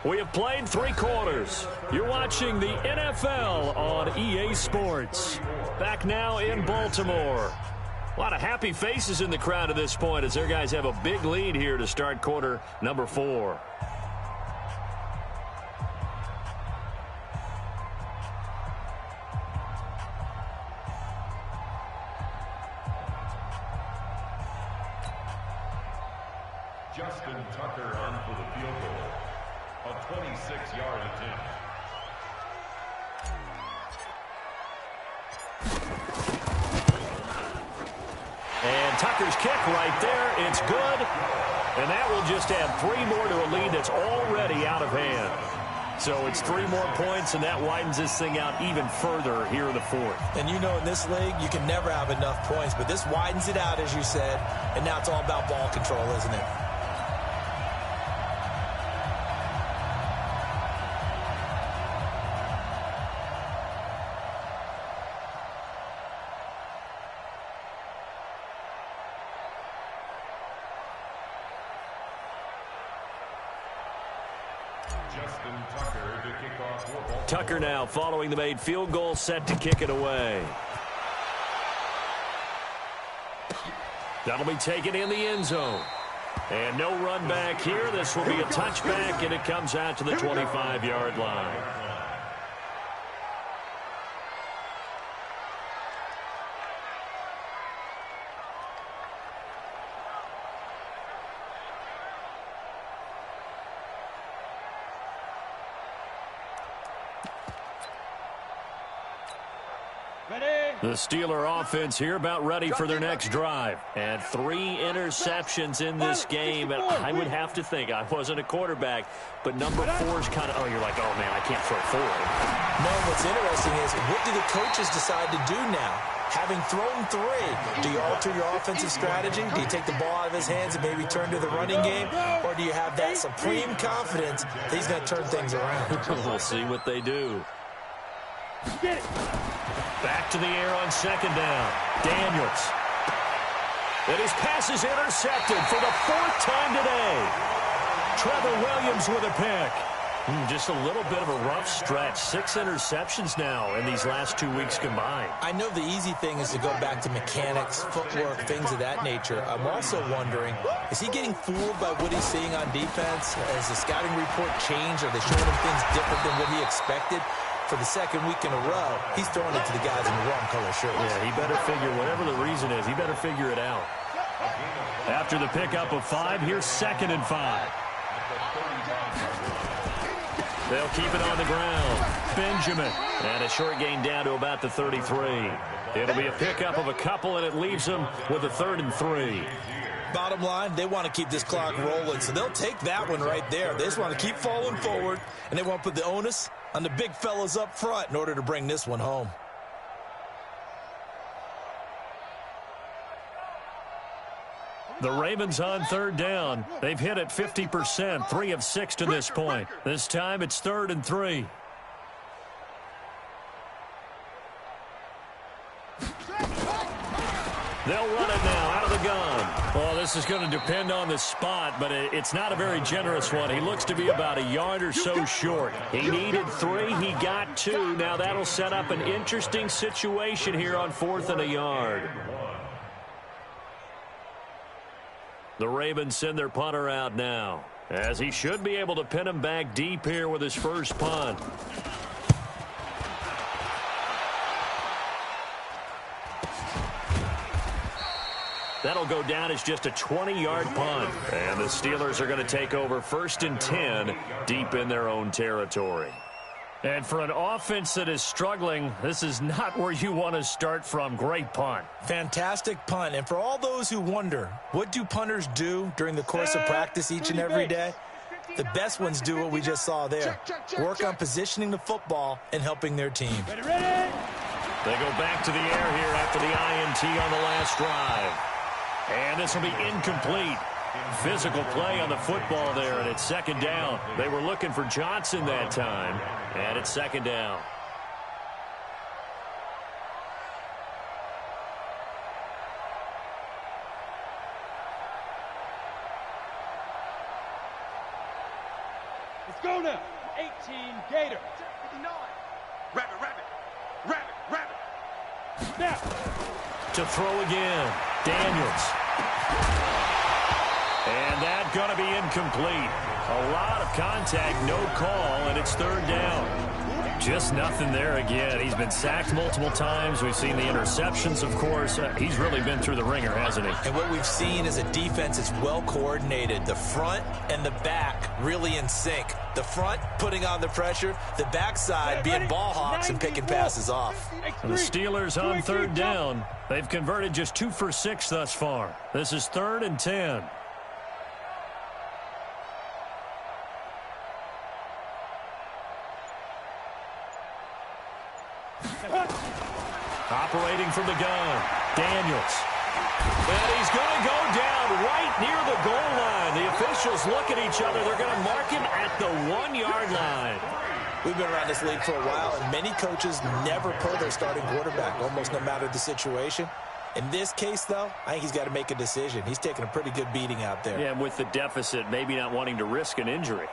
We have played 3 quarters. You're watching the NFL on EA Sports. Back now in Baltimore. A lot of happy faces in the crowd at this point as their guys have a big lead here to start quarter number 4. Justin Tucker on for the field goal. A 26-yard attempt. And Tucker's kick right there. It's good. And that will just add 3 more to a lead that's already out of hand. So it's 3 more points, and that widens this thing out even further here in the 4th. And you know in this league, you can never have enough points. But this widens it out, as you said. And now it's all about ball control, isn't it? Tucker now following the made field goal, set to kick it away. That'll be taken in the end zone. And no run back here. This will be a touchback, and it comes out to the 25-yard line. The Steeler offense here about ready for their next drive. And 3 interceptions in this game. And I would have to think, I wasn't a quarterback, but number 4's kind of, you're like, oh, man, I can't throw 4. No, what's interesting is, what do the coaches decide to do now? Having thrown 3, do you alter your offensive strategy? Do you take the ball out of his hands and maybe turn to the running game? Or do you have that supreme confidence that he's going to turn things around? We'll see what they do. Get it. Back to the air on second down. Daniels. And his pass is intercepted for the 4th time today. Trevor Williams with a pick. Just a little bit of a rough stretch. 6 interceptions now in these last 2 weeks combined. I know the easy thing is to go back to mechanics, footwork, things of that nature. I'm also wondering, is he getting fooled by what he's seeing on defense? Has the scouting report changed? Are they showing him things different than what he expected? For the 2nd week in a row, he's throwing it to the guys in the wrong color shirts. Yeah, he better figure, whatever the reason is, he better figure it out. After the pickup of 5, here's 2nd and 5. They'll keep it on the ground. Benjamin. And a short gain down to about the 33. It'll be a pickup of a couple, and it leaves them with a 3rd and 3. Bottom line, they want to keep this clock rolling, so they'll take that one right there. They just want to keep falling forward, and they want to put the onus on the big fellas up front in order to bring this one home. The Ravens on 3rd down. They've hit it 50%, 3 of 6 to this point. This time it's 3rd and 3. They'll run it now out of the gun. Well, this is going to depend on the spot, but it's not a very generous one. He looks to be about a yard or so short. He needed 3. He got 2. Now that'll set up an interesting situation here on 4th and a yard. The Ravens send their punter out now, as he should be able to pin him back deep here with his first punt. That'll go down as just a 20-yard punt. And the Steelers are going to take over 1st and 10 deep in their own territory. And for an offense that is struggling, this is not where you want to start from. Great punt. Fantastic punt. And for all those who wonder, what do punters do during the course of practice each and every day? The best ones do what we just saw there. Work on positioning the football and helping their team. They go back to the air here after the INT on the last drive. And this will be incomplete. Physical play on the football there, and it's 2nd down. They were looking for Johnson that time, and it's 2nd down. Arizona, 18 Gator. Rabbit. Snap. To throw again, Daniels. And that's going to be incomplete. A lot of contact, no call, and it's third down. Just nothing there again. He's been sacked multiple times. We've seen the interceptions, of course. He's really been through the ringer, hasn't he? And what we've seen is a defense that's well coordinated. The front and the back really in sync. The front putting on the pressure, the backside being ball hawks and picking passes off. The Steelers on third down. They've converted just 2 for 6 thus far. This is 3rd and 10. Operating from the gun, Daniels. And he's going to go down right near the goal line. The officials look at each other. They're going to mark him at the 1-yard line. We've been around this league for a while, and many coaches never pull their starting quarterback, almost no matter the situation. In this case, though, I think he's got to make a decision. He's taking a pretty good beating out there. Yeah, and with the deficit, maybe not wanting to risk an injury.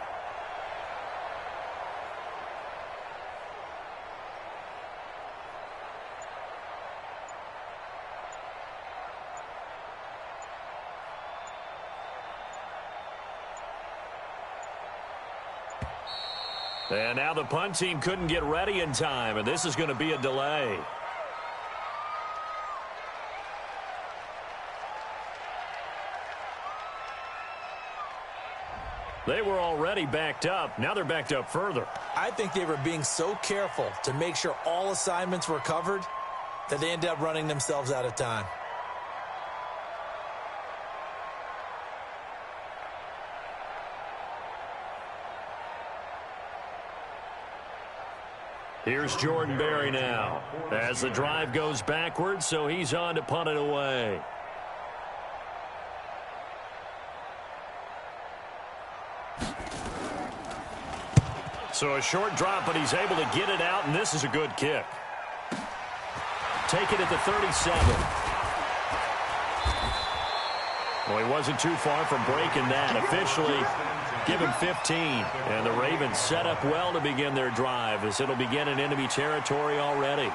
And now the punt team couldn't get ready in time, and this is going to be a delay. They were already backed up. Now they're backed up further. I think they were being so careful to make sure all assignments were covered that they ended up running themselves out of time. Here's Jordan Berry now as the drive goes backwards, so he's on to punt it away. So a short drop, but he's able to get it out, and this is a good kick. Take it at the 37. Well, he wasn't too far from breaking that. Officially, give him 15. And the Ravens set up well to begin their drive as it'll begin in enemy territory already.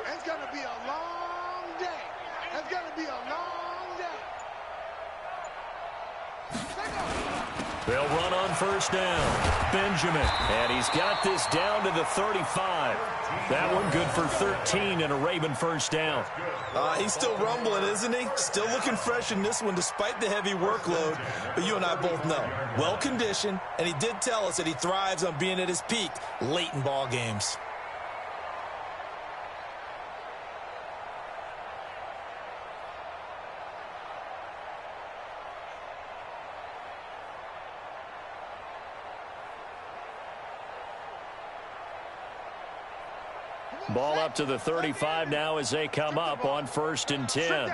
It's going to be a long day. It's going to be a long day. They'll run on first down. Benjamin. And he's got this down to the 35. That one good for 13 and a Raven first down. He's still rumbling, isn't he? Still looking fresh in this one despite the heavy workload. But you and I both know, well-conditioned, and he did tell us that he thrives on being at his peak late in ball games. Ball up to the 35 now as they come up on first and 10.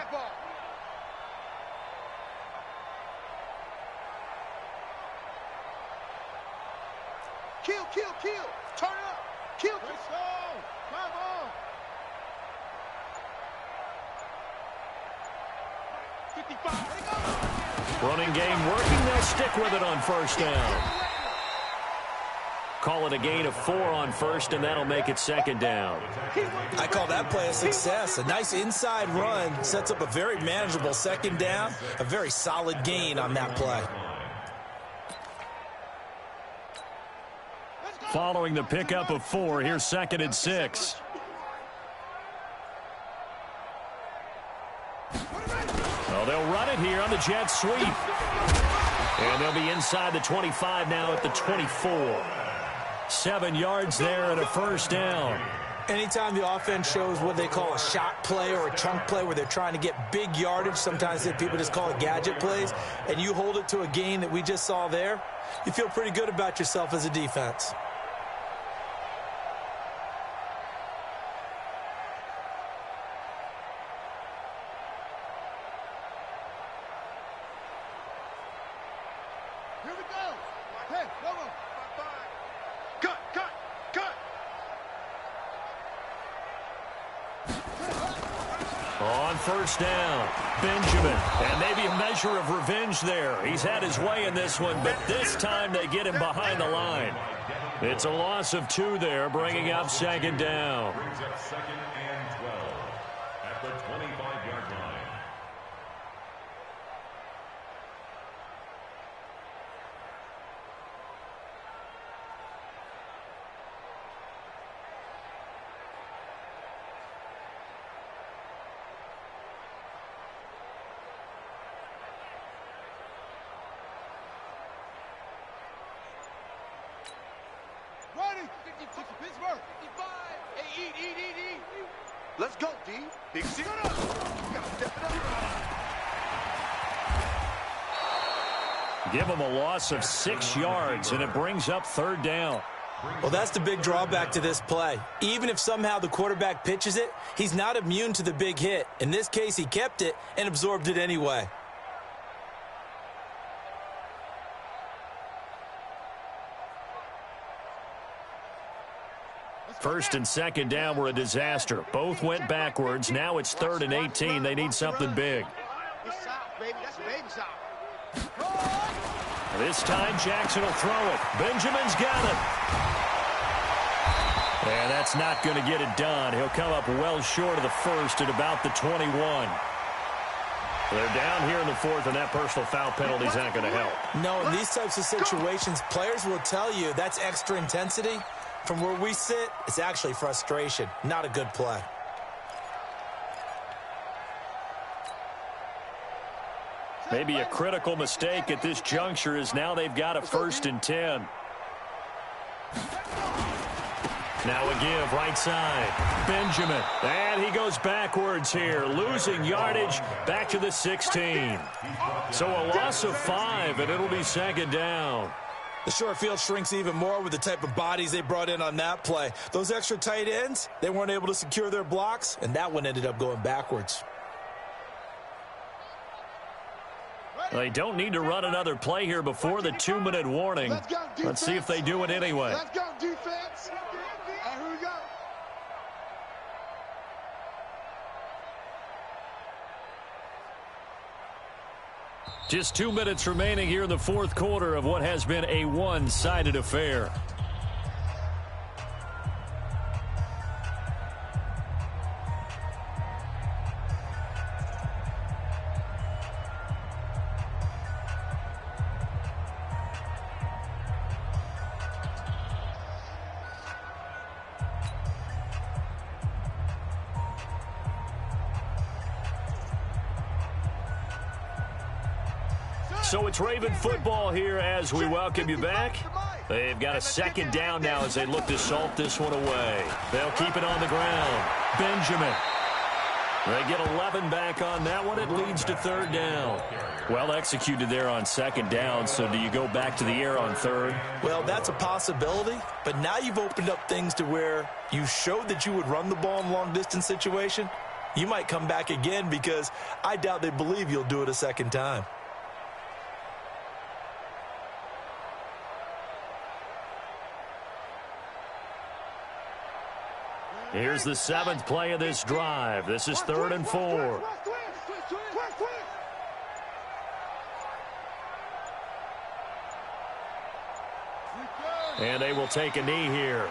Kill. Turn up. Kill. Let's go. Come on. 55. Running game working. They'll stick with it on first down. Call it a gain of 4 on first, and that'll make it second down. I call that play a success. A nice inside run sets up a very manageable second down. A very solid gain on that play. Following the pickup of 4, here's second and 6. Well, they'll run it here on the jet sweep. And they'll be inside the 25 now at the 24. 7 yards there and a first down. Anytime the offense shows what they call a shot play or a chunk play where they're trying to get big yardage, sometimes people just call it gadget plays, and you hold it to a gain that we just saw there, you feel pretty good about yourself as a defense. Here we go. Hey, whoa. Cut. On first down, Benjamin. And maybe a measure of revenge there. He's had his way in this one, but this time they get him behind the line. It's a loss of 2 there, bringing up second down. Brings up 2nd and 12 at the 25-yard line. Ready. 56 Pittsburgh. 55. Hey, eat. Let's go, D. Big C. Gotta step it up. Give him a loss of 6 yards, and it brings up third down. Well, that's the big drawback to this play. Even if somehow the quarterback pitches it, he's not immune to the big hit. In this case, he kept it and absorbed it anyway. First and second down were a disaster. Both went backwards. Now it's 3rd and 18. They need something big. It's out, baby. That's baby shot. This time Jackson will throw it. Benjamin's got it. And that's not going to get it done. He'll come up well short of the first at about the 21. They're down here in the 4th, and that personal foul penalty is not going to help. No, in these types of situations, players will tell you that's extra intensity. From where we sit, it's actually frustration. Not a good play. Maybe a critical mistake at this juncture is now they've got a 1st and 10. Now a give, right side. Benjamin. And he goes backwards here, losing yardage back to the 16. So a loss of 5, and it'll be second down. The short field shrinks even more with the type of bodies they brought in on that play. Those extra tight ends, they weren't able to secure their blocks, and that one ended up going backwards. They don't need to run another play here before the 2-minute warning. Let's see if they do it anyway. Let's go, defense. And here we go. Just 2 minutes remaining here in the 4th quarter of what has been a one-sided affair. So it's Raven football here as we welcome you back. They've got a second down now as they look to salt this one away. They'll keep it on the ground. Benjamin. They get 11 back on that one. It leads to third down. Well executed there on second down. So do you go back to the air on third? Well, that's a possibility. But now you've opened up things to where you showed that you would run the ball in long-distance situation. You might come back again because I doubt they believe you'll do it a second time. Here's the 7th play of this drive. This is 3rd and 4. And they will take a knee here.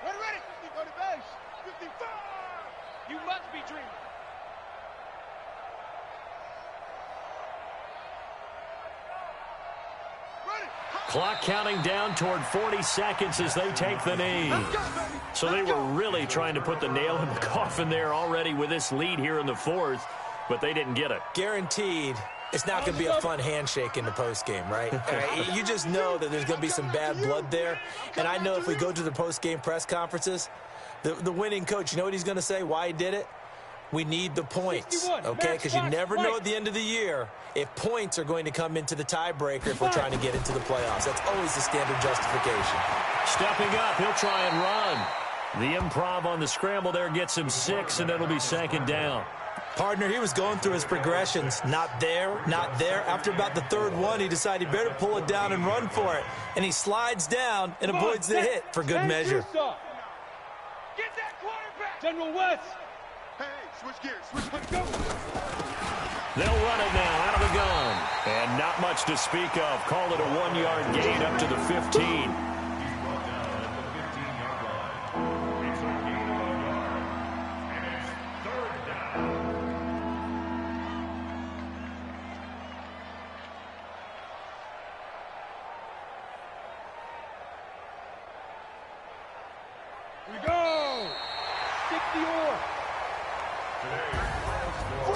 Ready. Go to base. 55. You must be dreaming. Ready. Clock counting down toward 40 seconds as they take the knee. So they were really trying to put the nail in the coffin there already with this lead here in the fourth, but they didn't get it. Guaranteed. It's not going to be a fun handshake in the postgame, right? You just know that there's going to be some bad blood there. And I know if we go to the postgame press conferences, the winning coach, you know what he's going to say, why he did it? We need the points, okay? Because you never know at the end of the year if points are going to come into the tiebreaker if we're trying to get into the playoffs. That's always the standard justification. Stepping up, he'll try and run. The improv on the scramble there gets him 6, and it'll be 2nd down. Partner, he was going through his progressions. Not there, not there. After about the 3rd one, he decided he better pull it down and run for it. And he slides down and avoids the hit for good measure. Get that quarterback! General West! Hey, switch gears, switch, go! They'll run it now out of the gun. And not much to speak of. Call it a 1-yard gain up to the 15.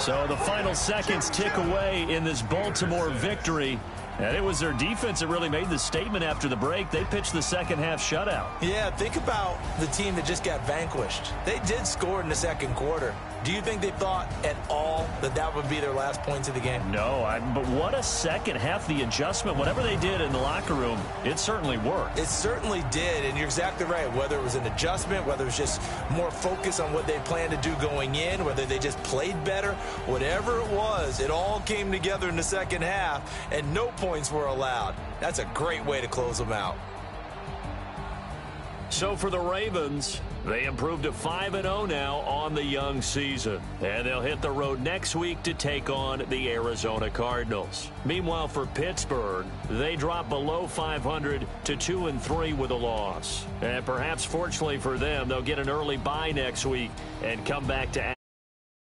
So the final seconds tick away in this Baltimore victory. And it was their defense that really made the statement after the break. They pitched the second half shutout. Yeah, think about the team that just got vanquished. They did score in the 2nd quarter. Do you think they thought at all that that would be their last points of the game? No, but what a second half. The adjustment, whatever they did in the locker room, it certainly worked. It certainly did, and you're exactly right. Whether it was an adjustment, whether it was just more focus on what they planned to do going in, whether they just played better, whatever it was, it all came together in the second half, and no points were allowed. That's a great way to close them out. So for the Ravens, they improved to 5-0 now on the young season. And they'll hit the road next week to take on the Arizona Cardinals. Meanwhile, for Pittsburgh, they drop below 500 to 2-3 with a loss. And perhaps fortunately for them, they'll get an early bye next week and come back to